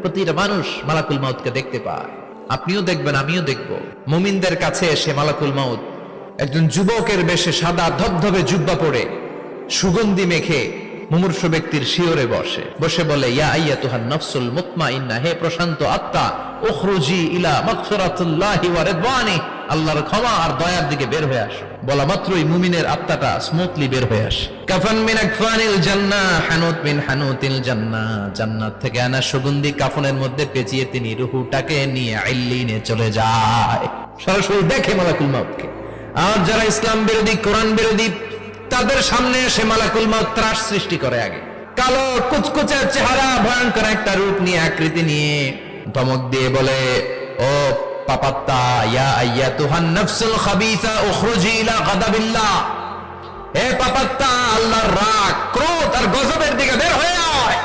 প্রতিটা মানুষ মালাকুল মাউতকে দেখতে পায়। আপনিও দেখবেন, আমিও দেখব। মুমিনদের কাছে এসে মালাকুল মাউত একজন যুবকের বেশে সাদা ধবধবে জুব্বা পরে সুগন্ধি মেখে মুমূর্ষু ব্যক্তির শিয়রে বসে বলে, ইয়া আইয়াতুহান নাফসুল মুতমাইন্নাহ, হে প্রশান্ত আত্মা, উখরুজি ইলা মাগফিরাতিল্লাহি ওয়া রিদওয়ানি, আল্লাহর ক্ষমা আর দয়ার দিকে বের হয়ে আসো। বলা মাত্রই মুমিনের আত্মাটা স্মুথলি বের হয়ে আসে। কাফান মিন আকফানিল জান্নাহ, হানুত মিন হানুতিল জান্নাহ, জান্নাত থেকে আনা সুগন্ধি কাফনের মধ্যে পেঁচিয়ে তিনি রূহটাকে নিয়ে ইল্লিনে চলে যায়। সরাসরি দেখে মালাকুল মাউতকে। আর যারা ইসলাম বিরোধী, কোরআন বিরোধী, তাদের সামনে এসে মালাকুল মাউত ত্রাস সৃষ্টি করে। আগে কালো কুচকুচে চেহারা, ভয়ঙ্কর একটা রূপ নিয়ে, আকৃতি নিয়ে ধমক দিয়ে বলে, ও পাপাত্তা, ইয়া আইয়াতুহান নাফসুল খাবিসা উখরুজি ইলা গাদাবিল্লাহ, হে পাপাত্তা, আল্লাহর রাগ, ক্রোধ আর গজবের দিকে বের হয়ে আয়।